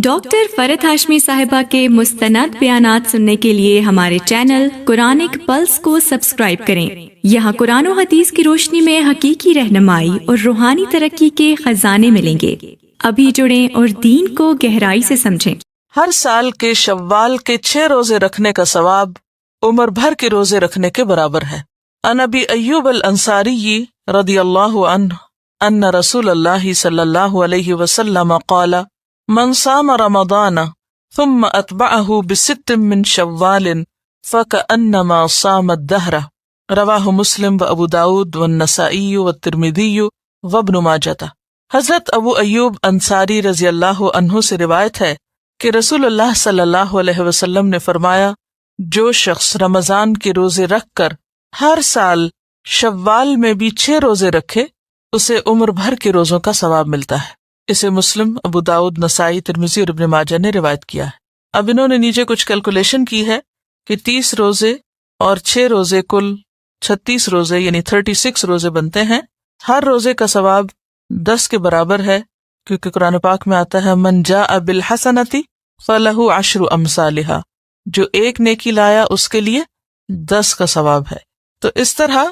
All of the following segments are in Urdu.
ڈاکٹر فرحت ہاشمی صاحبہ کے مستند بیانات سننے کے لیے ہمارے چینل قرآنک پلس کو سبسکرائب کریں۔ یہاں قرآن و حدیث کی روشنی میں حقیقی رہنمائی اور روحانی ترقی کے خزانے ملیں گے۔ ابھی جڑیں اور دین کو گہرائی سے سمجھیں۔ ہر سال کے شوال کے 6 روزے رکھنے کا ثواب عمر بھر کے روزے رکھنے کے برابر ہے۔ عن ابی ایوب الانصاری رضی اللہ عنہ ان رسول اللہ صلی اللہ علیہ وسلم قال من صام رمضان ثم اتبعه بست من شوال فكأنما صام الدهر رواہ مسلم و ابو داود والنسائی والترمذی وابن ماجہ۔ حضرت ابو ایوب انصاری رضی اللہ عنہ سے روایت ہے کہ رسول اللہ صلی اللہ علیہ وسلم نے فرمایا، جو شخص رمضان کے روزے رکھ کر ہر سال شوال میں بھی 6 روزے رکھے اسے عمر بھر کے روزوں کا ثواب ملتا ہے۔ اسے مسلم، ابو داؤد، نسائی، ترمذی اور ابن ماجہ نے روایت کیا ہے۔ اب انہوں نے نیچے کچھ کیلکولیشن کی ہے کہ 30 روزے اور 6 روزے کل 36 روزے یعنی 36 روزے بنتے ہیں۔ ہر روزے کا ثواب 10 کے برابر ہے، کیونکہ قرآن پاک میں آتا ہے من جاء بالحسنۃ فلہ 10 امثالھا، جو ایک نیکی لایا اس کے لیے 10 کا ثواب ہے۔ تو اس طرح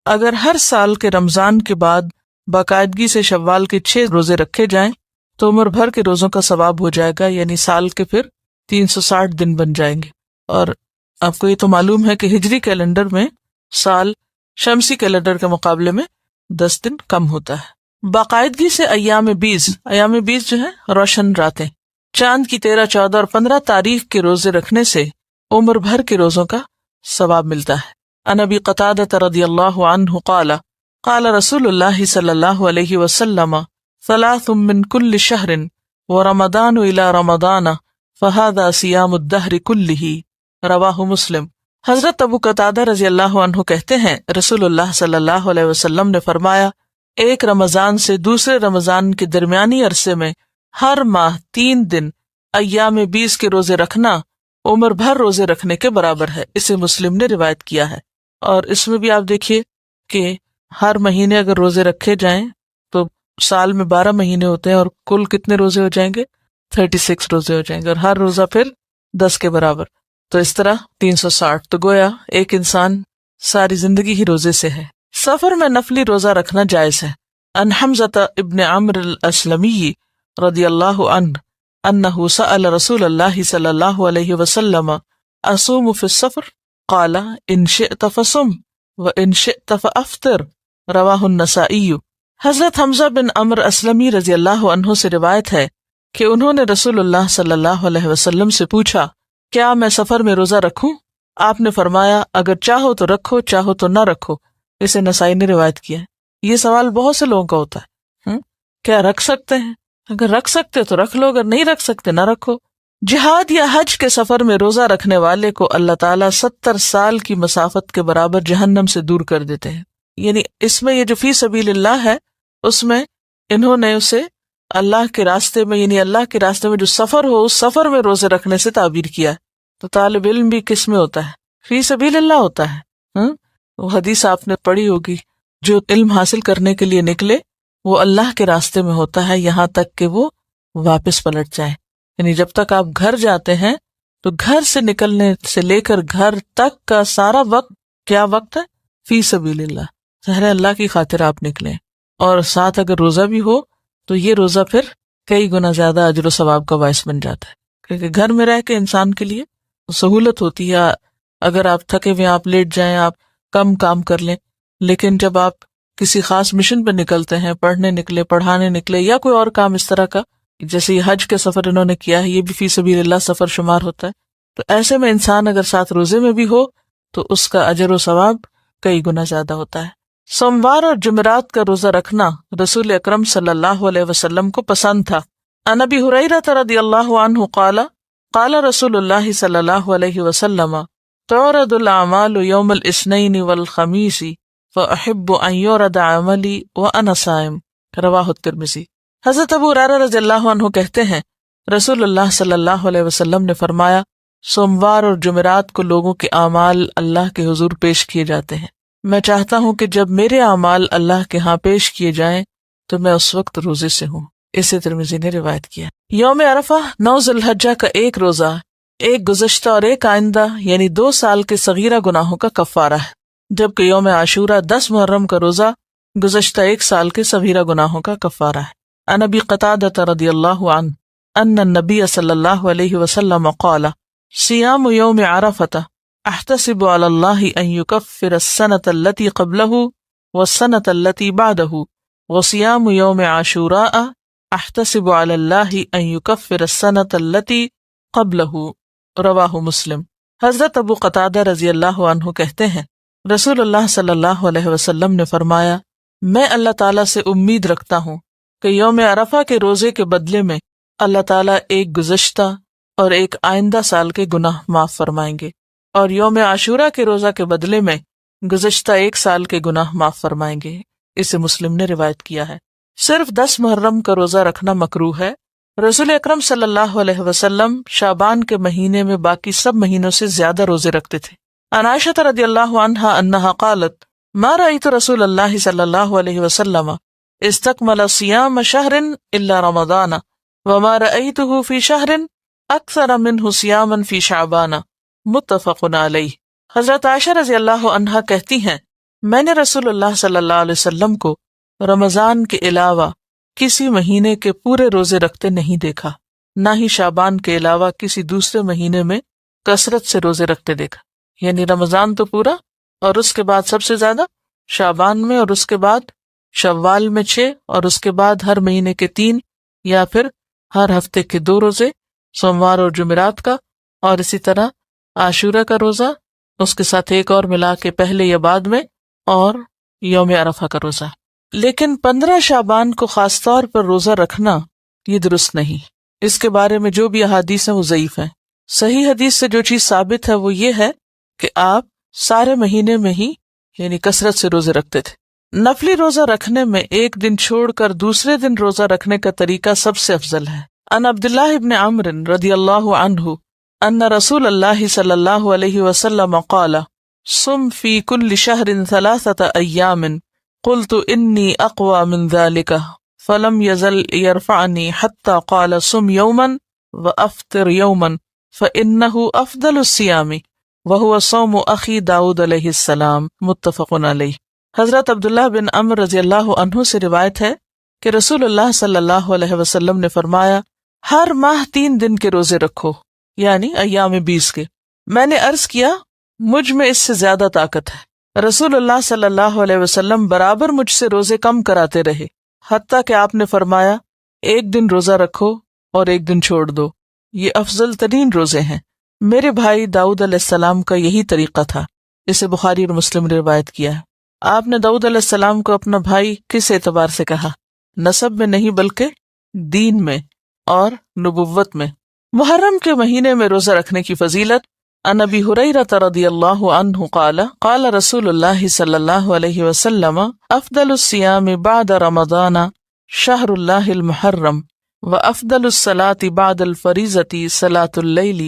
اگر ہر سال کے رمضان کے بعد باقاعدگی سے شوال کے 6 روزے رکھے جائیں تو عمر بھر کے روزوں کا ثواب ہو جائے گا، یعنی سال کے پھر 360 دن بن جائیں گے۔ اور آپ کو یہ تو معلوم ہے کہ ہجری کیلنڈر میں سال شمسی کیلنڈر کے مقابلے میں 10 دن کم ہوتا ہے۔ باقاعدگی سے ایام 20 جو ہے روشن راتیں، چاند کی 13، 14 اور 15 تاریخ کے روزے رکھنے سے عمر بھر کے روزوں کا ثواب ملتا ہے۔ عن ابی قتادہ رضی اللہ عنہ قال قال رسول اللہ صلی اللہ علیہ وسلم 3 من كل شهر ورمضان الى رمضان فهذا صيام الدهر كله رواہ مسلم۔ حضرت ابو قتادہ رضی اللہ عنہ کہتے ہیں رسول اللہ صلی اللہ علیہ وسلم نے فرمایا، ایک رمضان سے دوسرے رمضان کے درمیانی عرصے میں ہر ماہ 3 دن ایام 20 کے روزے رکھنا عمر بھر روزے رکھنے کے برابر ہے۔ اسے مسلم نے روایت کیا ہے۔ اور اس میں بھی آپ دیکھیے کہ ہر مہینے اگر روزے رکھے جائیں تو سال میں 12 مہینے ہوتے ہیں اور کل کتنے روزے ہو جائیں گے؟ 36 روزے ہو جائیں گے، اور ہر روزہ پھر 10 کے برابر، تو اس طرح 360۔ تو گویا ایک انسان ساری زندگی ہی روزے سے ہے۔ سفر میں نفلی روزہ رکھنا جائز ہے۔ ان حمزہ ابن عمرو الاسلمی رضی اللہ عنہ انہ سأل رسول اللہ صلی اللہ علیہ وسلم اصوم فی السفر قال ان شئت فصم وان شئت فافطر رواہ النسائی۔ حضرت حمزہ بن عمرو اسلمی رضی اللہ عنہ سے روایت ہے کہ انہوں نے رسول اللہ صلی اللہ علیہ وسلم سے پوچھا، کیا میں سفر میں روزہ رکھوں؟ آپ نے فرمایا، اگر چاہو تو رکھو، چاہو تو نہ رکھو۔ اسے نسائی نے روایت کیا ہے۔ یہ سوال بہت سے لوگوں کا ہوتا ہے، کیا رکھ سکتے ہیں؟ اگر رکھ سکتے تو رکھ لو، اگر نہیں رکھ سکتے نہ رکھو۔ جہاد یا حج کے سفر میں روزہ رکھنے والے کو اللہ تعالیٰ 70 سال کی مسافت کے برابر جہنم سے دور کر دیتے ہیں۔ یعنی اس میں یہ جو فی سبیل اللہ ہے، اس میں انہوں نے اسے اللہ کے راستے میں، یعنی اللہ کے راستے میں جو سفر ہو اس سفر میں روزے رکھنے سے تعبیر کیا ہے۔ تو طالب علم بھی کس میں ہوتا ہے؟ فی سبیل اللہ ہوتا ہے۔ وہ حدیث آپ نے پڑھی ہوگی، جو علم حاصل کرنے کے لیے نکلے وہ اللہ کے راستے میں ہوتا ہے یہاں تک کہ وہ واپس پلٹ جائے۔ یعنی جب تک آپ گھر جاتے ہیں تو گھر سے نکلنے سے لے کر گھر تک کا سارا وقت کیا وقت ہے؟ فی سبیل اللہ، ظاہر اللہ کی خاطر آپ نکلیں۔ اور ساتھ اگر روزہ بھی ہو تو یہ روزہ پھر کئی گنا زیادہ اجر و ثواب کا باعث بن جاتا ہے، کیونکہ گھر میں رہ کے انسان کے لیے سہولت ہوتی ہے۔ اگر آپ تھکے ہوئے آپ لیٹ جائیں، آپ کم کام کر لیں، لیکن جب آپ کسی خاص مشن پہ نکلتے ہیں، پڑھنے نکلے، پڑھانے نکلے، یا کوئی اور کام اس طرح کا، جیسے یہ حج کے سفر انہوں نے کیا ہے، یہ بھی فی سبیل اللہ سفر شمار ہوتا ہے۔ تو ایسے میں انسان اگر ساتھ روزے میں بھی ہو تو اس کا اجر و ثواب کئی گنا زیادہ ہوتا ہے۔ سوموار اور جمعرات کا روزہ رکھنا رسول اکرم صلی اللہ علیہ وسلم کو پسند تھا۔ عن ابی ہریرہ رضی اللہ عنہ قال قال رسول اللہ صلی اللہ علیہ وسلم تعرض الاعمال یوم الاثنین والخمیس فاحب ان یعرض عملی وانا صائم رواہ الترمذی۔ حضرت ابو ہریرہ رضی اللہ عنہ کہتے ہیں رسول اللہ صلی اللہ علیہ وسلم نے فرمایا، سوموار اور جمعرات کو لوگوں کے اعمال اللہ کے حضور پیش کیے جاتے ہیں، میں چاہتا ہوں کہ جب میرے اعمال اللہ کے ہاں پیش کیے جائیں تو میں اس وقت روزے سے ہوں۔ اسے ترمذی نے روایت کیا۔ یوم عرفہ 9 ذی الحجہ کا ایک روزہ ایک گزشتہ اور ایک آئندہ یعنی 2 سال کے صغیرہ گناہوں کا کفارہ ہے، جبکہ یوم عاشورہ 10 محرم کا روزہ گزشتہ 1 سال کے صغیرہ گناہوں کا کفارہ ہے۔ عن ابی قتادہ رضی اللہ عنہ ان النبی صلی اللہ علیہ وسلم قال صیام یوم عرفہ احتسب علی اللہ ان یکفر السنة التي قبلہ والسنة التي بعدہ وصیام یوم عاشوراء احتسب علی اللہ ان یکفر السنة التي قبلہ، رواہ مسلم۔ حضرت ابو قتادہ رضی اللہ عنہ کہتے ہیں رسول اللہ صلی اللہ علیہ وسلم نے فرمایا میں اللہ تعالیٰ سے امید رکھتا ہوں کہ یوم عرفہ کے روزے کے بدلے میں اللہ تعالیٰ ایک گزشتہ اور ایک آئندہ سال کے گناہ معاف فرمائیں گے، اور یوم عاشورہ کے روزہ کے بدلے میں گزشتہ 1 سال کے گناہ معاف فرمائیں گے۔ اسے مسلم نے روایت کیا ہے۔ صرف 10 محرم کا روزہ رکھنا مکروہ ہے۔ رسول اکرم صلی اللہ علیہ وسلم شعبان کے مہینے میں باقی سب مہینوں سے زیادہ روزے رکھتے تھے۔ عن عائشہ رضی اللہ عنہا انہا قالت ما رأیت رسول اللہ صلی اللہ علیہ وسلم استکمل صیام شہر الا رمضان وما رأیتہ فی شہر اکثر منہ صیاما فی شعبان، متفق علیہ۔ حضرت عائشہ رضی اللہ عنہا کہتی ہیں میں نے رسول اللہ صلی اللہ علیہ وسلم کو رمضان کے علاوہ کسی مہینے کے پورے روزے رکھتے نہیں دیکھا، نہ ہی شعبان کے علاوہ کسی دوسرے مہینے میں کثرت سے روزے رکھتے دیکھا، یعنی رمضان تو پورا اور اس کے بعد سب سے زیادہ شعبان میں، اور اس کے بعد شوال میں 6، اور اس کے بعد ہر مہینے کے 3 یا پھر ہر ہفتے کے 2 روزے، سوموار اور جمعرات کا، اور اسی طرح عاشورہ کا روزہ، اس کے ساتھ ایک اور ملا کے پہلے یا بعد میں، اور یوم عرفہ کا روزہ۔ لیکن 15 شعبان کو خاص طور پر روزہ رکھنا یہ درست نہیں، اس کے بارے میں جو بھی احادیث ہیں وہ ضعیف ہیں۔ صحیح حدیث سے جو چیز ثابت ہے وہ یہ ہے کہ آپ سارے مہینے میں ہی یعنی کثرت سے روزے رکھتے تھے۔ نفلی روزہ رکھنے میں ایک دن چھوڑ کر دوسرے دن روزہ رکھنے کا طریقہ سب سے افضل ہے۔ عن عبداللہ ابن عمرو رضی اللہ عنہ ان رسول اللہ صلی اللہ علیہ وسلم قال صم فی کل شہر 3 ایام قلت انی اقوى من ذلك فلم يزل يرفعني حتى قال صم يوما وافطر يوما فانه افضل الصيام وهو صوم اخی داؤد علیہ السلام، متفق علیہ۔ حضرت عبداللہ بن عمرو رضی اللہ عنہ سے روایت ہے کہ رسول اللہ صلی اللہ علیہ وسلم نے فرمایا ہر ماہ 3 دن کے روزے رکھو، یعنی ایام 20 کے۔ میں نے عرض کیا مجھ میں اس سے زیادہ طاقت ہے۔ رسول اللہ صلی اللہ علیہ وسلم برابر مجھ سے روزے کم کراتے رہے، حتیٰ کہ آپ نے فرمایا 1 دن روزہ رکھو اور 1 دن چھوڑ دو، یہ افضل ترین روزے ہیں۔ میرے بھائی داؤد علیہ السلام کا یہی طریقہ تھا۔ اسے بخاری اور مسلم نے روایت کیا ہے۔ آپ نے داؤد علیہ السلام کو اپنا بھائی کس اعتبار سے کہا؟ نسب میں نہیں بلکہ دین میں اور نبوت میں۔ محرم کے مہینے میں روزہ رکھنے کی فضیلت۔ عن ابی ہریرہ رضی اللہ عنہ قال قال رسول اللہ صلی اللہ علیہ وسلم افضل الصیام بعد رمضان شہر اللہ المحرم وافضل الصلاة بعد الفریضۃ صلاة اللیل،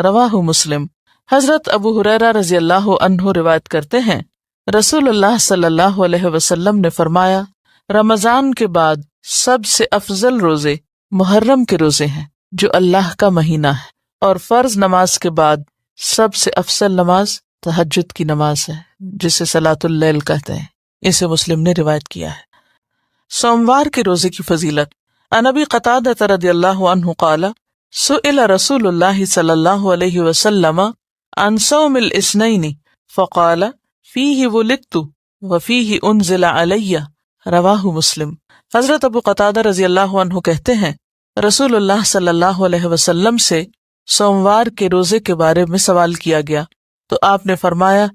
رواہ مسلم۔ حضرت ابو ہریرہ رضی اللہ عنہ روایت کرتے ہیں رسول اللہ صلی اللہ علیہ وسلم نے فرمایا رمضان کے بعد سب سے افضل روزے محرم کے روزے ہیں جو اللہ کا مہینہ ہے، اور فرض نماز کے بعد سب سے افضل نماز تہجد کی نماز ہے جسے صلاۃ اللیل کہتے ہیں۔ اسے مسلم نے روایت کیا ہے۔ سوموار کے روزے کی فضیلت۔ عن ابی قتادہ رضی اللہ عنہ قال سئل رسول اللہ صلی اللہ علیہ وسلم عن صوم الاثنین فقال فیہ ولدت وفیہ انزل علی، رواہ مسلم۔ حضرت ابو قتادہ رضی اللہ عنہ کہتے ہیں رسول اللہ صلی اللہ علیہ وسلم سے سوموار کے روزے کے بارے میں سوال کیا گیا تو آپ نے فرمایا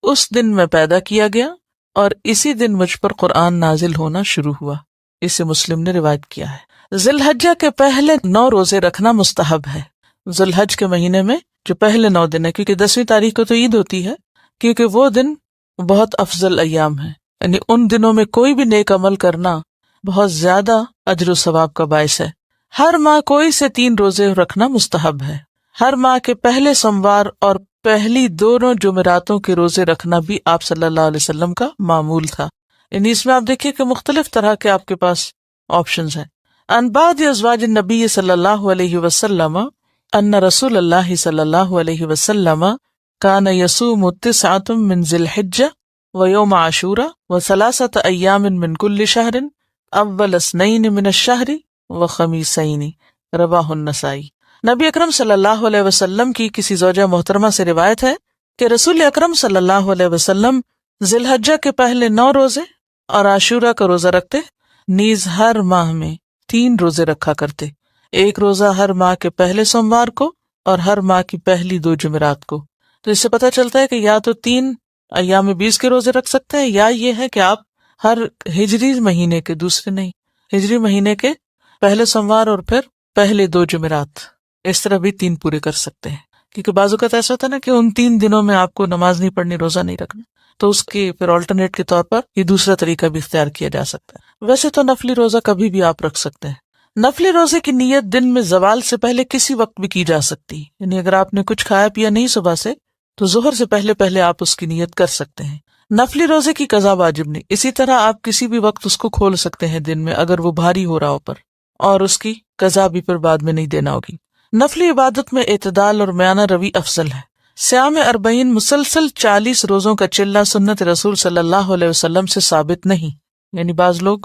اس دن میں پیدا کیا گیا اور اسی دن مجھ پر قرآن نازل ہونا شروع ہوا۔ اسے مسلم نے روایت کیا ہے۔ ذی الحجہ کے پہلے 9 روزے رکھنا مستحب ہے۔ ذی الحج کے مہینے میں جو پہلے 9 دن ہے، کیونکہ 10ویں تاریخ کو تو عید ہوتی ہے، کیونکہ وہ دن بہت افضل ایام ہے، یعنی ان دنوں میں کوئی بھی نیک عمل کرنا بہت زیادہ اجر و ثواب کا باعث ہے۔ ہر ماہ کوئی سے 3 روزے رکھنا مستحب ہے۔ ہر ماہ کے پہلے سوموار اور پہلی دونوں جمعراتوں کے روزے رکھنا بھی آپ صلی اللہ علیہ وسلم کا معمول تھا۔ یعنی اس میں آپ دیکھیے کہ مختلف طرح کے آپ کے پاس آپشنز ہیں۔ عن بعض ازواج النبی صلی اللہ علیہ وسلم ان رسول اللہ صلی اللہ علیہ وسلم کان یصوم 9 من ذی الحجہ ویوم عاشورہ و3 ایام من کل شہر اول 2 من الشہر وخمیسین، رواہ النسائی۔ نبی اکرم صلی اللہ علیہ وسلم کی کسی زوجہ محترمہ سے روایت ہے کہ رسول اکرم صلی اللہ علیہ وسلم ذی الحجہ کے پہلے 9 روزے اور عاشورہ کا روزہ رکھتے، نیز ہر ماہ میں 3 روزے رکھا کرتے، ایک روزہ ہر ماہ کے پہلے سوموار کو اور ہر ماہ کی پہلی 2 جمعرات کو۔ تو اس سے پتہ چلتا ہے کہ یا تو 3 ایام 20 کے روزے رکھ سکتے ہیں، یا یہ ہے کہ آپ ہر ہجری مہینے کے دوسرے نہیں، ہجری مہینے کے پہلے سوموار اور پھر پہلے 2 جمعرات، اس طرح بھی 3 پورے کر سکتے ہیں۔ کیونکہ بعض اوقات ایسا ہوتا ہے نا کہ ان 3 دنوں میں آپ کو نماز نہیں پڑھنی، روزہ نہیں رکھنا، تو اس کے پھر آلٹرنیٹ کے طور پر یہ دوسرا طریقہ بھی اختیار کیا جا سکتا ہے۔ ویسے تو نفلی روزہ کبھی بھی آپ رکھ سکتے ہیں۔ نفلی روزے کی نیت دن میں زوال سے پہلے کسی وقت بھی کی جا سکتی، یعنی اگر آپ نے کچھ کھایا پیا نہیں صبح سے تو ظہر سے پہلے آپ اس کی نیت کر سکتے ہیں۔ نفلی روزے کی قضا واجب نہیں، اسی طرح آپ کسی بھی وقت اس کو کھول سکتے ہیں دن میں اگر وہ بھاری ہو رہا ہو پر، اور اس کی قضا بھی پھر بعد میں نہیں دینا ہوگی۔ نفلی عبادت میں اعتدال اور میانہ روی افضل ہے۔ صیام 40 مسلسل 40 روزوں کا چلہ سنت رسول صلی اللہ علیہ وسلم سے ثابت نہیں، یعنی بعض لوگ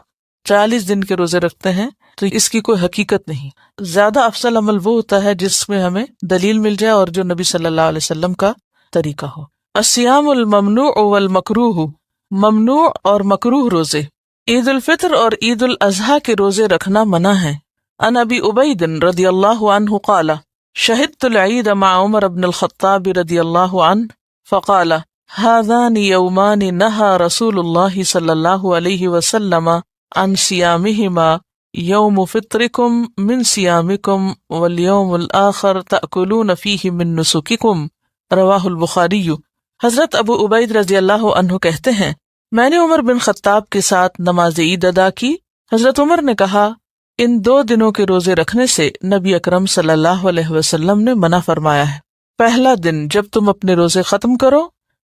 40 دن کے روزے رکھتے ہیں تو اس کی کوئی حقیقت نہیں۔ زیادہ افضل عمل وہ ہوتا ہے جس میں ہمیں دلیل مل جائے اور جو نبی صلی اللہ علیہ وسلم کا طریقہ ہو۔ الصیام الممنوع والمکروہ، ممنوع اور مکروہ روزے۔ عید الفطر اور عید الاضحیٰ کے روزے رکھنا منع ہے۔ عن ابی عبید رضی اللہ عنہ قال شہدت العید مع عمر بن الخطاب رضی اللہ عنہ فقال هذان یومان نہى رسول اللہ صلی اللہ علیہ وسلم عن صیامہما یوم فطرکم من صیامکم والیوم الآخر تأکلون فیہ من نسککم، رواہ البخاری۔ حضرت ابو عبید رضی اللہ عنہ کہتے ہیں میں نے عمر بن خطاب کے ساتھ نماز عید ادا کی۔ حضرت عمر نے کہا ان 2 دنوں کے روزے رکھنے سے نبی اکرم صلی اللہ علیہ وسلم نے منع فرمایا ہے۔ پہلا دن جب تم اپنے روزے ختم کرو،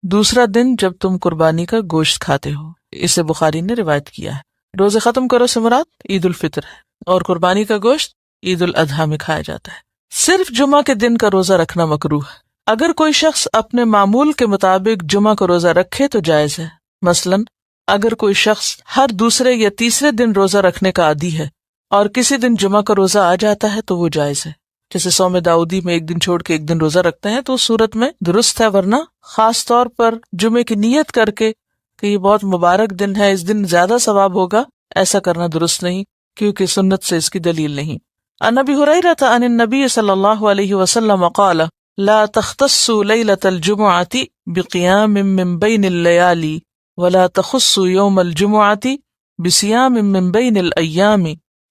دوسرا دن جب تم قربانی کا گوشت کھاتے ہو۔ اسے بخاری نے روایت کیا ہے۔ روزے ختم کرو سے مراد عید الفطر ہے اور قربانی کا گوشت عید الاضحیٰ میں کھایا جاتا ہے۔ صرف جمعہ کے دن کا روزہ رکھنا مکروہ ہے۔ اگر کوئی شخص اپنے معمول کے مطابق جمعہ کو روزہ رکھے تو جائز ہے۔ مثلاً اگر کوئی شخص ہر دوسرے یا تیسرے دن روزہ رکھنے کا عادی ہے اور کسی دن جمعہ کا روزہ آ جاتا ہے تو وہ جائز ہے، جیسے صوم داؤدی میں 1 دن چھوڑ کے 1 دن روزہ رکھتے ہیں تو اس صورت میں درست ہے، ورنہ خاص طور پر جمعے کی نیت کر کے کہ یہ بہت مبارک دن ہے، اس دن زیادہ ثواب ہوگا، ایسا کرنا درست نہیں، کیونکہ سنت سے اس کی دلیل نہیں۔ عن ابی ہریرہ عن النبی صلی اللہ علیہ وسلم قال لا تختصوا لیلۃ الجمعۃ بقیام من بین اللیالی ولا تخصوا یوم الجمعۃ بصیام من بین الایام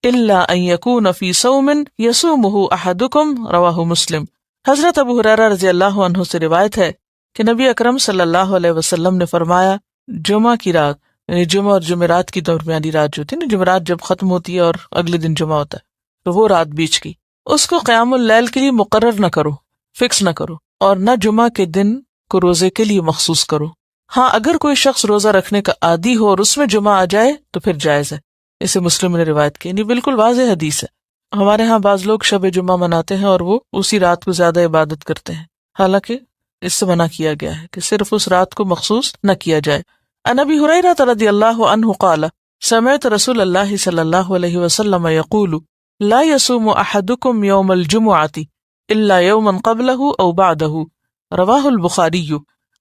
الا ان یکون فی صوم یصومہ احدکم، رواہ مسلم۔ حضرت ابو ہریرہ رضی اللہ عنہ سے روایت ہے کہ نبی اکرم صلی اللہ علیہ وسلم نے فرمایا جمعہ کی رات، یعنی جمعہ اور جمعرات کی درمیانی رات جو تھی نا، جمعرات جب ختم ہوتی ہے اور اگلے دن جمعہ ہوتا ہے تو وہ رات بیچ کی، اس کو قیام اللیل کے لیے مقرر نہ کرو، فکس نہ کرو، اور نہ جمعہ کے دن کو روزے کے لیے مخصوص کرو۔ ہاں اگر کوئی شخص روزہ رکھنے کا عادی ہو اور اس میں جمعہ آ جائے تو پھر جائز ہے۔ اسے مسلم نے روایت کی، یعنی بالکل واضح حدیث ہے۔ ہمارے ہاں بعض لوگ شب جمعہ مناتے ہیں اور وہ اسی رات کو زیادہ عبادت کرتے ہیں، حالانکہ اس سے منع کیا گیا ہے کہ صرف اس رات کو مخصوص نہ کیا جائے۔ عن ابی ہریرہ رضی اللہ عنہ قال سمعت رسول اللہ صلی اللہ علیہ وسلم یقول لا یصوم احدکم یوم الجمعۃ الا یوما قبلہ او بعدہ، رواہ البخاری۔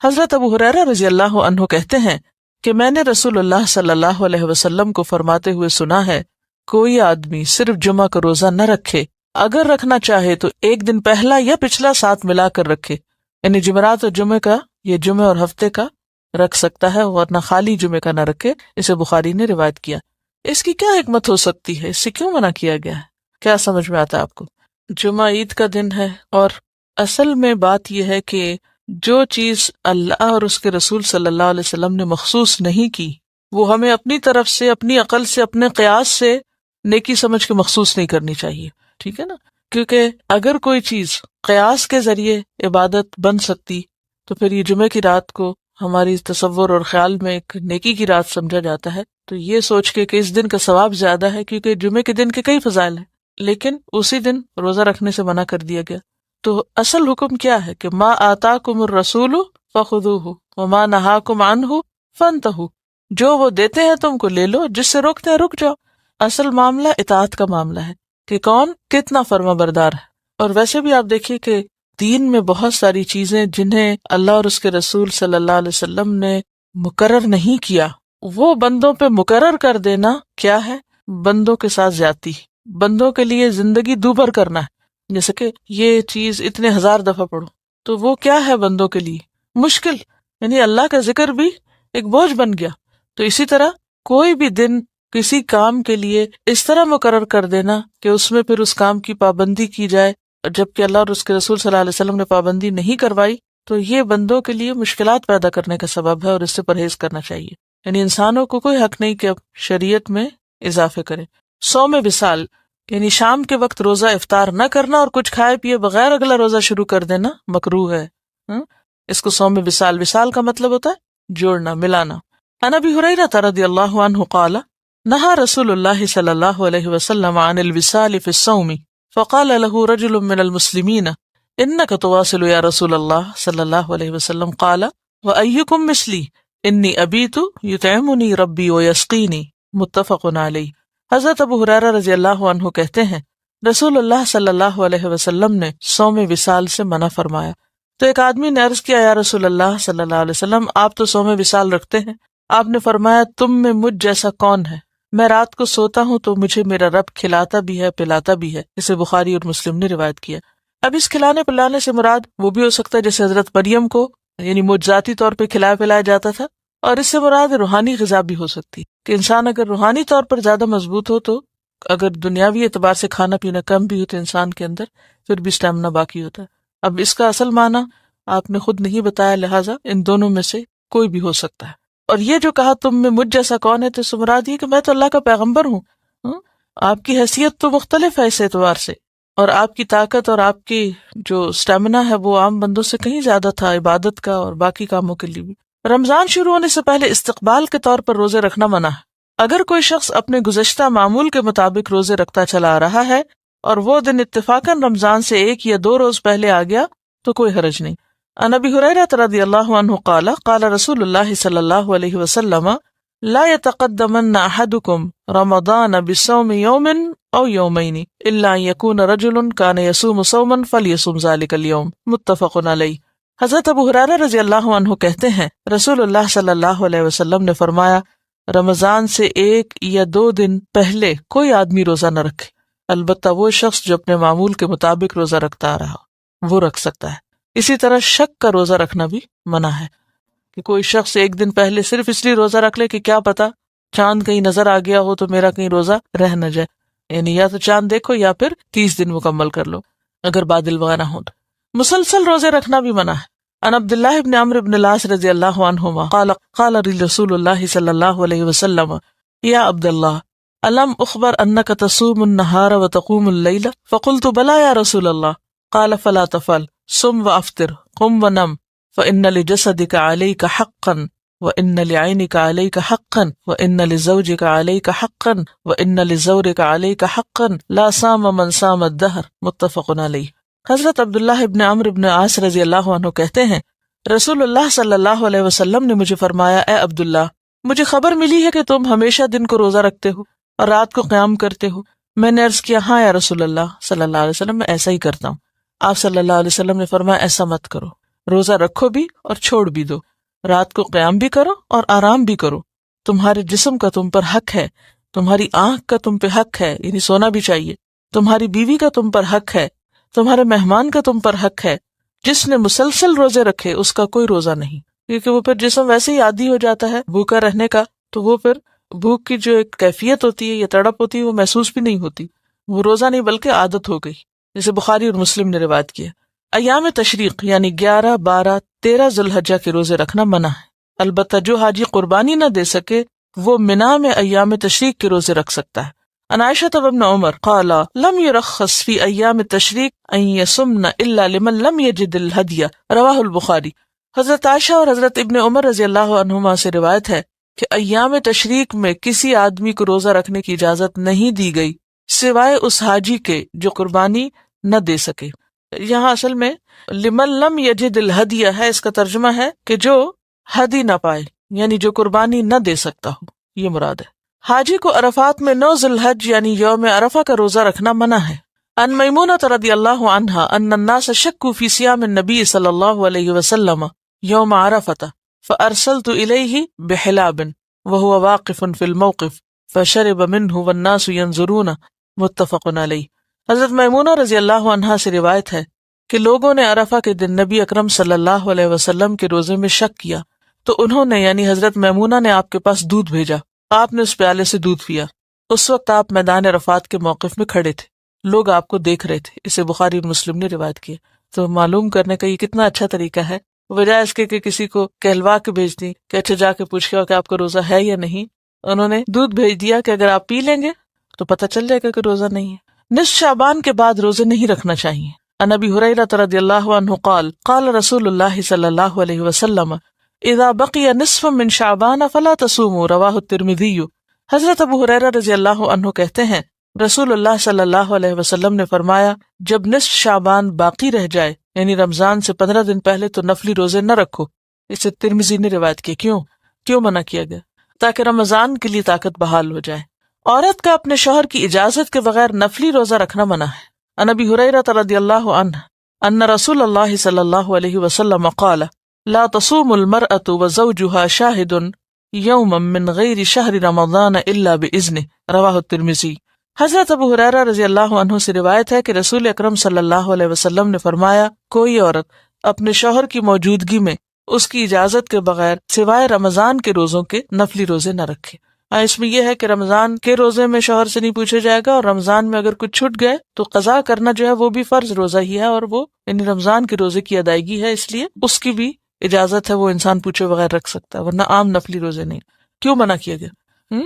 حضرت ابو ہریرہ رضی اللہ عنہ کہتے ہیں کہ میں نے رسول اللہ صلی اللہ علیہ وسلم کو فرماتے ہوئے سنا ہے کوئی آدمی صرف جمعہ کا روزہ نہ رکھے، اگر رکھنا چاہے تو 1 دن پہلا یا پچھلا ساتھ ملا کر رکھے، یعنی جمعرات اور جمعے کا یا جمعے اور ہفتے کا رکھ سکتا ہے، ورنہ خالی جمعے کا نہ رکھے۔ اسے بخاری نے روایت کیا۔ اس کی کیا حکمت ہو سکتی ہے؟ اس سے کیوں منع کیا گیا ہے؟ کیا سمجھ میں آتا ہے آپ کو؟ جمعہ عید کا دن ہے، اور اصل میں بات یہ ہے کہ جو چیز اللہ اور اس کے رسول صلی اللہ علیہ وسلم نے مخصوص نہیں کی وہ ہمیں اپنی طرف سے، اپنی عقل سے، اپنے قیاس سے نیکی سمجھ کے مخصوص نہیں کرنی چاہیے، ٹھیک ہے نا؟ کیونکہ اگر کوئی چیز قیاس کے ذریعے عبادت بن سکتی تو پھر یہ جمعے کی رات کو ہماری تصور اور خیال میں ایک نیکی کی رات سمجھا جاتا ہے، تو یہ سوچ کے کہ اس دن کا ثواب زیادہ ہے کیونکہ جمعے کے دن کے کئی فضائل ہیں، لیکن اسی دن روزہ رکھنے سے منع کر دیا گیا. تو اصل حکم کیا ہے کہ ما آتاکم الرسول فخذوہ وما نہاکم عنہ فانتہوا، جو وہ دیتے ہیں تم کو لے لو، جس سے روکتے ہیں رک جاؤ. اصل معاملہ اطاعت کا معاملہ ہے کہ کون کتنا فرما بردار ہے. اور ویسے بھی آپ دیکھیے کہ دین میں بہت ساری چیزیں جنہیں اللہ اور اس کے رسول صلی اللہ علیہ وسلم نے مقرر نہیں کیا، وہ بندوں پہ مقرر کر دینا کیا ہے؟ بندوں کے ساتھ زیادتی، بندوں کے لیے زندگی دوبھر کرنا ہے. جیسے کہ یہ چیز اتنے 1000 دفعہ پڑھو، تو وہ کیا ہے بندوں کے لیے؟ مشکل، یعنی اللہ کا ذکر بھی ایک بوجھ بن گیا. تو اسی طرح کوئی بھی دن کسی کام کے لیے اس طرح مقرر کر دینا کہ اس میں پھر اس کام کی پابندی کی جائے، جبکہ اللہ اور اس کے رسول صلی اللہ علیہ وسلم نے پابندی نہیں کروائی، تو یہ بندوں کے لیے مشکلات پیدا کرنے کا سبب ہے اور اس سے پرہیز کرنا چاہیے. یعنی انسانوں کو کوئی حق نہیں کہ اب شریعت میں اضافے کریں. صوم وصال یعنی شام کے وقت روزہ افطار نہ کرنا اور کچھ کھائے پیے بغیر اگلا روزہ شروع کر دینا مکروہ ہے. اس کو صوم وصال، وصال کا مطلب ہوتا ہے جوڑنا، ملانا. عن ابی ہریرہ رضی اللہ عنہ قال نہى رسول اللہ صلی اللہ علیہ وسلم عن الوصال فی الصوم فقال له رجل من المسلمین انك تواصل یا رسول اللہ صلی اللہ علیہ وسلم قال وأيكم مثلی انی ابیت یطعمنی ربی ویسقینی متفق علیہ. حضرت ابو ہریرہ رضی اللہ عنہ کہتے ہیں رسول اللہ صلی اللہ علیہ وسلم نے صوم وصال سے منع فرمایا. تو ایک آدمی نے عرض کیا یا رسول اللہ صلی اللہ علیہ وسلم آپ تو صوم وصال رکھتے ہیں. آپ نے فرمایا تم میں مجھ جیسا کون ہے؟ میں رات کو سوتا ہوں تو مجھے میرا رب کھلاتا بھی ہے پلاتا بھی ہے. اسے بخاری اور مسلم نے روایت کیا. اب اس کھلانے پلانے سے مراد وہ بھی ہو سکتا ہے جیسے حضرت مریم کو یعنی معجزاتی طور پہ کھلایا پلایا جاتا تھا، اور اس سے مراد روحانی غذا بھی ہو سکتی کہ انسان اگر روحانی طور پر زیادہ مضبوط ہو تو اگر دنیاوی اعتبار سے کھانا پینا کم بھی ہو تو انسان کے اندر پھر بھی اسٹیمنا باقی ہوتا ہے. اب اس کا اصل معنی آپ نے خود نہیں بتایا، لہٰذا ان دونوں میں سے کوئی بھی ہو سکتا ہے. اور یہ جو کہا تم میں مجھ جیسا کون ہے تو اس مراد یہ کہ میں تو اللہ کا پیغمبر ہوں. آپ کی حیثیت تو مختلف ہے اس اعتبار سے، اور آپ کی طاقت اور آپ کی جو اسٹیمنا ہے وہ عام بندوں سے کہیں زیادہ تھا عبادت کا اور باقی کاموں کے لیے بھی. رمضان شروع ہونے سے پہلے استقبال کے طور پر روزے رکھنا منع ہے. اگر کوئی شخص اپنے گزشتہ معمول کے مطابق روزے رکھتا چلا آ رہا ہے اور وہ دن اتفاقاً رمضان سے 1 یا 2 روز پہلے آ گیا تو کوئی حرج نہیں. عن ابی ہریرہ رضی اللہ عنہ قال قال رسول اللہ صلی اللہ علیہ وسلم لا يتقدمن احدكم رمضان بصوم يوم او يومين الا ان يكون رجل كان يصوم صوما فليصوم ذلك اليوم متفق علیہ. حضرت ابو ہریرہ رضی اللہ عنہ کہتے ہیں رسول اللہ صلی اللہ علیہ وسلم نے فرمایا رمضان سے 1 یا 2 دن پہلے کوئی آدمی روزہ نہ رکھے، البتہ وہ شخص جو اپنے معمول کے مطابق روزہ رکھتا آ رہا وہ رکھ سکتا ہے. اسی طرح شک کا روزہ رکھنا بھی منع ہے کہ کوئی شخص 1 دن پہلے صرف اس لیے روزہ رکھ لے کہ کیا پتا چاند کہیں نظر آ گیا ہو تو میرا کہیں روزہ رہ نہ جائے. یعنی یا تو چاند دیکھو یا پھر 30 دن مکمل کر لو اگر بادل وغیرہ ہوں. مسلسل روزے رکھنا بھی منع ہے. عن عبداللہ بن عمرو بن العاص رضی اللہ عنہما قال قال رسول اللہ صلی اللہ علیہ وسلم یا عبداللہ الم اخبر انک تصوم النہار وتقوم اللیل فقلت بلا یا رسول اللہ قال فلا تفعل صم وافطر قم ونم فإن لجسدك عليك حقا وإن لعينك عليك حقا وإن لزوجك عليك حقا وإن لزورك عليك حقا لا صام من صام الدهر متفق علیہ. حضرت عبداللہ ابن عمرو ابن عاص رضی اللہ عنہ کہتے ہیں رسول اللہ صلی اللہ علیہ وسلم نے مجھے فرمایا اے عبداللہ مجھے خبر ملی ہے کہ تم ہمیشہ دن کو روزہ رکھتے ہو اور رات کو قیام کرتے ہو. میں نے عرض کیا ہاں یا رسول اللہ صلی اللہ علیہ وسلم میں ایسا ہی کرتا ہوں. آپ صلی اللہ علیہ وسلم نے فرمایا ایسا مت کرو، روزہ رکھو بھی اور چھوڑ بھی دو، رات کو قیام بھی کرو اور آرام بھی کرو. تمہارے جسم کا تم پر حق ہے، تمہاری آنکھ کا تم پہ حق ہے یعنی سونا بھی چاہیے، تمہاری بیوی کا تم پر حق ہے، تمہارے مہمان کا تم پر حق ہے. جس نے مسلسل روزے رکھے اس کا کوئی روزہ نہیں، کیونکہ وہ پھر جسم ویسے ہی عادی ہو جاتا ہے بھوکا رہنے کا، تو وہ پھر بھوک کی جو ایک کیفیت ہوتی ہے یا تڑپ ہوتی ہے وہ محسوس بھی نہیں ہوتی، وہ روزہ نہیں بلکہ عادت ہو گئی، جسے بخاری اور مسلم نے روایت کیا. ایام تشریق یعنی 11، 12، 13 ذوالحجہ کے روزے رکھنا منع ہے. البتہ جو حاجی قربانی نہ دے سکے وہ منا میں ایام تشریق کے روزے رکھ سکتا ہے. عن عائشہ بن عمر قال لم يرخص في ایام التشریق ان يصمن الا لمن لم يجد الهدي رواہ البخاری. حضرت عائشہ اور حضرت ابن عمر رضی اللہ عنہما سے روایت ہے کہ ایام تشریق میں کسی آدمی کو روزہ رکھنے کی اجازت نہیں دی گئی سوائے اس حاجی کے جو قربانی نہ دے سکے. یہاں اصل میں لمن لم یجد الہدیہ ہے، اس کا ترجمہ ہے کہ جو ہدی نہ پائے، یعنی جو قربانی نہ دے سکتا ہو، یہ مراد ہے. حاجی کو عرفات میں 9 ذی الحج یعنی یوم عرفہ کا روزہ رکھنا منع ہے. ان میمونۃ رضی اللہ عنہا ان الناس شکوا فی صیام النبی صلی اللہ علیہ وسلم یوم عرفۃ فارسلت الیہ بحلاب وهو واقف فی الموقف فشرب منه والناس ينظرون، متفق علیہ. حضرت میمونہ رضی اللہ عنہا سے روایت ہے کہ لوگوں نے عرفہ کے دن نبی اکرم صلی اللہ علیہ وسلم کے روزے میں شک کیا تو انہوں نے یعنی حضرت میمونہ نے آپ کے پاس دودھ بھیجا. آپ نے اس پیالے سے دودھ پیا. اس وقت آپ میدان عرفات کے موقف میں کھڑے تھے، لوگ آپ کو دیکھ رہے تھے. اسے بخاری اور مسلم نے روایت کیا. تو معلوم کرنے کا یہ کتنا اچھا طریقہ ہے، بجائے اس کے کہ کسی کو کہلوا کے بھیج دی کہ اچھا جا کے پوچھ کے کہ آپ کا روزہ ہے یا نہیں. انہوں نے دودھ بھیج دیا کہ اگر آپ پی لیں گے تو پتہ چل جائے گا کہ روزہ نہیں ہے. نصف شعبان کے بعد روزے نہیں رکھنا چاہیے. عن ابی ہریرہ رضی اللہ عنہ قال قال رسول اللہ صلی اللہ علیہ وسلم اذا بقی نصف من شعبان فلا تصوموا، رواہ الترمذی. حضرت ابو ہریرہ رضی اللہ عنہ کہتے ہیں رسول اللہ صلی اللہ علیہ وسلم نے فرمایا جب نصف شعبان باقی رہ جائے یعنی رمضان سے 15 دن پہلے تو نفلی روزے نہ رکھو. اسے ترمذی نے روایت کی. کیوں منع کیا گیا؟ تاکہ رمضان کے لیے طاقت بحال ہو جائے. عورت کا اپنے شوہر کی اجازت کے بغیر نفلی روزہ رکھنا منع ہے. عن ابی ہریرہ رضی اللہ عنہ ان رسول اللہ صلی اللہ علیہ وسلم قال لا تصوم المرأة وزوجها شاهد یوما من غیر شہر رمضان الا باذنہ، رواہ الترمذی. حضرت ابو ہریرہ رضی اللہ عنہ سے روایت ہے کہ رسول اکرم صلی اللہ علیہ وسلم نے فرمایا کوئی عورت اپنے شوہر کی موجودگی میں اس کی اجازت کے بغیر سوائے رمضان کے روزوں کے نفلی روزے نہ رکھے. اس میں یہ ہے کہ رمضان کے روزے میں شوہر سے نہیں پوچھا جائے گا، اور رمضان میں اگر کچھ چھوٹ گئے تو قضا کرنا جو ہے وہ بھی فرض روزہ ہی ہے، اور وہ یعنی رمضان کے روزے کی ادائیگی ہے، اس لیے اس کی بھی اجازت ہے، وہ انسان پوچھے بغیر رکھ سکتا ہے، ورنہ عام نفلی روزے نہیں. کیوں منع کیا گیا؟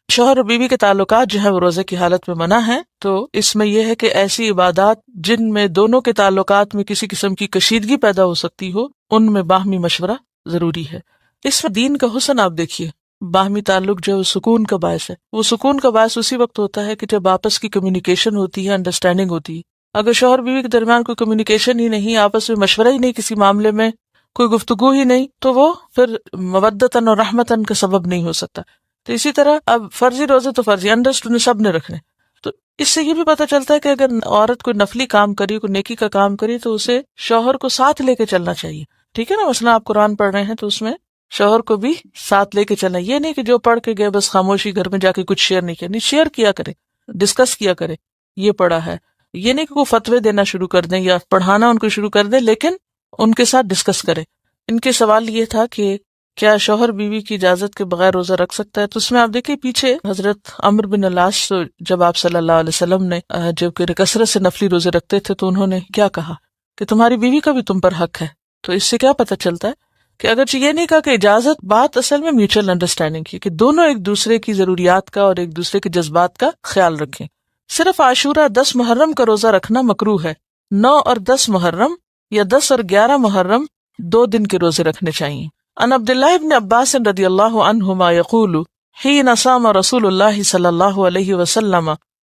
شوہر اور بیوی کے تعلقات جو ہے وہ روزے کی حالت میں منع ہے. تو اس میں یہ ہے کہ ایسی عبادات جن میں دونوں کے تعلقات میں کسی قسم کی کشیدگی پیدا ہو سکتی ہو ان میں باہمی مشورہ ضروری ہے. اس میں دین کا حسن آپ دیکھیے، باہمی تعلق جو ہے سکون کا باعث ہے. وہ سکون کا باعث اسی وقت ہوتا ہے کہ جب آپس کی کمیونیکیشن ہوتی ہے، انڈرسٹینڈنگ ہوتی ہے. اگر شوہر بیوی کے درمیان کوئی کمیونیکیشن ہی نہیں، آپس میں مشورہ ہی نہیں، کسی معاملے میں کوئی گفتگو ہی نہیں، تو وہ پھر مودتاً اور رحمتاً کا سبب نہیں ہو سکتا. تو اسی طرح اب فرضی روزے تو فرضی انڈرسٹینڈ سب نے رکھنے. تو اس سے یہ بھی پتہ چلتا ہے کہ اگر عورت کوئی نفلی کام کری، کوئی نیکی کا کام کری، تو اسے شوہر کو ساتھ لے کے چلنا چاہیے. ٹھیک ہے نا، مثلا آپ قرآن پڑھ رہے ہیں تو اس میں شوہر کو بھی ساتھ لے کے چلنا. یہ نہیں کہ جو پڑھ کے گئے بس خاموشی گھر میں جا کے کچھ شیئر نہیں کیا. نہیں، شیئر کیا کرے، ڈسکس کیا کرے، یہ پڑھا ہے. یہ نہیں کہ وہ فتوے دینا شروع کر دیں یا پڑھانا ان کو شروع کر دیں، لیکن ان کے ساتھ ڈسکس کرے. ان کے سوال یہ تھا کہ کیا شوہر بیوی کی اجازت کے بغیر روزہ رکھ سکتا ہے؟ تو اس میں آپ دیکھیں پیچھے حضرت عمرو بن العاص جب آپ صلی اللہ علیہ وسلم نے جب کہ کثرت سے نفلی روزے رکھتے تھے تو انہوں نے کیا کہا کہ تمہاری بیوی کا بھی تم پر حق ہے. تو اس سے کیا پتہ چلتا ہے کہ اگرچہ یہ نہیں کہا کہ اجازت، بات اصل میں میوچل انڈرسٹینڈنگ کی، کہ دونوں ایک دوسرے کی ضروریات کا اور ایک دوسرے کے جذبات کا خیال رکھیں. صرف عاشورہ 10 محرم کا روزہ رکھنا مکروہ ہے. 9 اور 10 محرم یا 10 اور 11 محرم 2 دن کے روزے رکھنے چاہیے. ان عبداللہ ابن عباس رضی اللہ عنہما یقول حین صام رسول اللہ صلی اللہ علیہ وسلم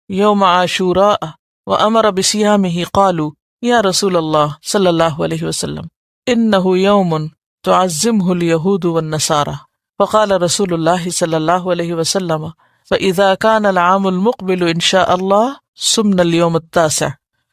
یوم عاشوراء وامر بصیامہ قالوا یا رسول اللہ صلی اللہ علیہ وسلم انہ یوم تعظمہ الیہود والنصارى فقال رسول اللہ صلی اللہ علیہ وسلم فاذا كان العام المقبل ان شاء اللہ صمنا اليوم التاسع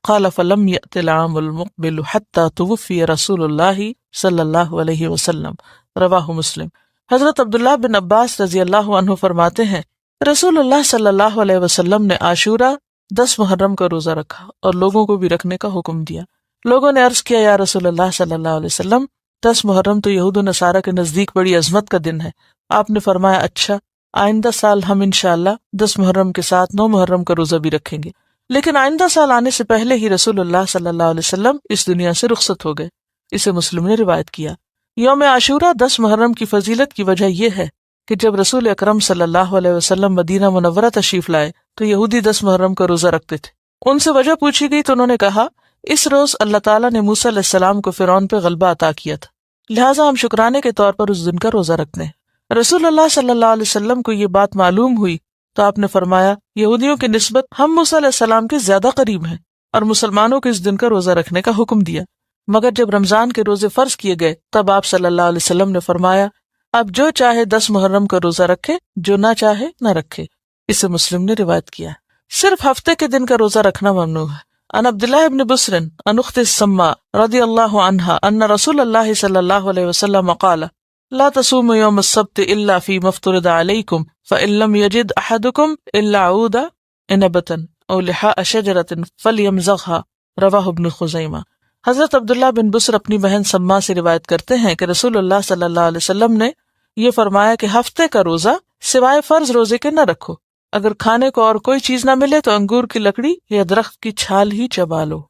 قال فلم يأت العام المقبل حتى توفي رسول اللہ صلی اللہ علیہ وسلم، رواہ مسلم. حضرت عبداللہ بن عباس رضی اللہ عنہ فرماتے ہیں رسول اللہ صلی اللہ علیہ وسلم نے عاشورہ 10 محرم کا روزہ رکھا اور لوگوں کو بھی رکھنے کا حکم دیا. لوگوں نے عرض کیا یا رسول اللہ صلی اللہ علیہ وسلم 10 محرم تو یہود و نصارہ کے نزدیک بڑی عظمت کا دن ہے. آپ نے فرمایا اچھا، آئندہ سال ہم انشاءاللہ 10 محرم کے ساتھ 9 محرم کا روزہ بھی رکھیں گے. لیکن آئندہ سال آنے سے پہلے ہی رسول اللہ صلی اللہ علیہ وسلم اس دنیا سے رخصت ہو گئے. اسے مسلم نے روایت کیا. یوم عاشورہ 10 محرم کی فضیلت کی وجہ یہ ہے کہ جب رسول اکرم صلی اللہ علیہ وسلم مدینہ منورہ تشریف لائے تو یہودی 10 محرم کا روزہ رکھتے تھے. ان سے وجہ پوچھی گئی تو انہوں نے کہا اس روز اللہ تعالیٰ نے موسیٰ علیہ السلام کو فرعون پہ غلبہ عطا کیا تھا، لہٰذا ہم شکرانے کے طور پر اس دن کا روزہ رکھتے ہیں. رسول اللہ صلی اللہ علیہ وسلم کو یہ بات معلوم ہوئی تو آپ نے فرمایا یہودیوں کی نسبت ہم موسیٰ علیہ السلام کے زیادہ قریب ہیں، اور مسلمانوں کو اس دن کا روزہ رکھنے کا حکم دیا۔ مگر جب رمضان کے روزے فرض کیے گئے تب آپ صلی اللہ علیہ وسلم نے فرمایا اب جو چاہے 10 محرم کا روزہ رکھے، جو نہ چاہے نہ رکھے۔ اسے مسلم نے روایت کیا۔ صرف ہفتے کے دن کا روزہ رکھنا ممنوع ہے۔ عن عبداللہ ابن بسر عن اخت السماء رضی اللہ عنہا ان رسول اللہ صلی اللہ علیہ وسلم قال لا تصوموا يوم السبت الا فيما افترض عليكم فان لم يجد احدكم الا عود عنبة او لحاء شجرة فليمزغها رواہ ابن خزیمہ۔ حضرت عبداللہ بن بسر اپنی بہن سما سے روایت کرتے ہیں کہ رسول اللہ صلی اللہ علیہ وسلم نے یہ فرمایا کہ ہفتے کا روزہ سوائے فرض روزے کے نہ رکھو، اگر کھانے کو اور کوئی چیز نہ ملے تو انگور کی لکڑی یا درخت کی چھال ہی چبا لو،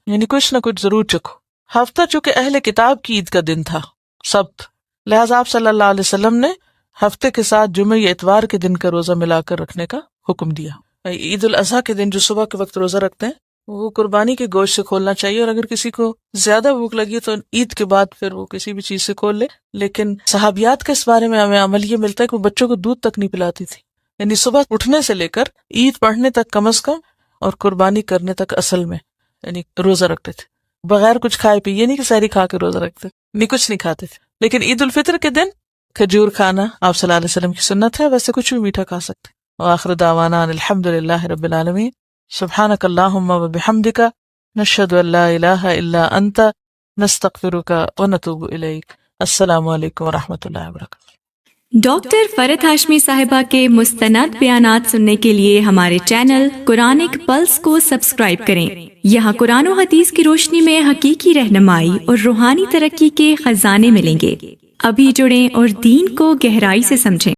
یعنی کچھ نہ کچھ ضرور چکھو۔ ہفتہ چونکہ اہل کتاب کی عید کا دن تھا، سبت، لہٰذا آپ صلی اللہ علیہ وسلم نے ہفتے کے ساتھ جمعہ یا اتوار کے دن کا روزہ ملا کر رکھنے کا حکم دیا۔ عید الاضحیٰ کے دن جو صبح کے وقت روزہ رکھتے ہیں وہ قربانی کے گوشت سے کھولنا چاہیے، اور اگر کسی کو زیادہ بھوک لگی تو عید کے بعد پھر وہ کسی بھی چیز سے کھول لے۔ لیکن صحابیات کے اس بارے میں ہمیں عمل یہ ملتا ہے کہ وہ بچوں کو دودھ تک نہیں پلاتی تھی، یعنی صبح اٹھنے سے لے کر عید پڑھنے تک کم از کم، اور قربانی کرنے تک اصل میں یعنی روزہ رکھتے تھے، بغیر کچھ کھائے پیے، یہ نہیں کہ سحری کھا کے روزہ رکھتے، نہیں کچھ نہیں کھاتے تھے۔ لیکن عید الفطر کے دن کھجور کھانا آپ صلی اللہ علیہ وسلم کی سنت ہے، ویسے کچھ بھی میٹھا کھا سکتے۔ وآخر دعوانا ان الحمد للہ رب العالمین، سبحانک اللہم وبحمدک، نشہد ان لا الہ الا انت، نستغفرک ونتوب الیک۔ السلام علیکم ورحمۃ اللہ وبرکاتہ۔ ڈاکٹر فرحت ہاشمی صاحبہ کے مستند بیانات سننے کے لیے ہمارے چینل قرآنک پلس کو سبسکرائب کریں۔ یہاں قرآن و حدیث کی روشنی میں حقیقی رہنمائی اور روحانی ترقی کے خزانے ملیں گے۔ ابھی جڑیں اور دین کو گہرائی سے سمجھیں۔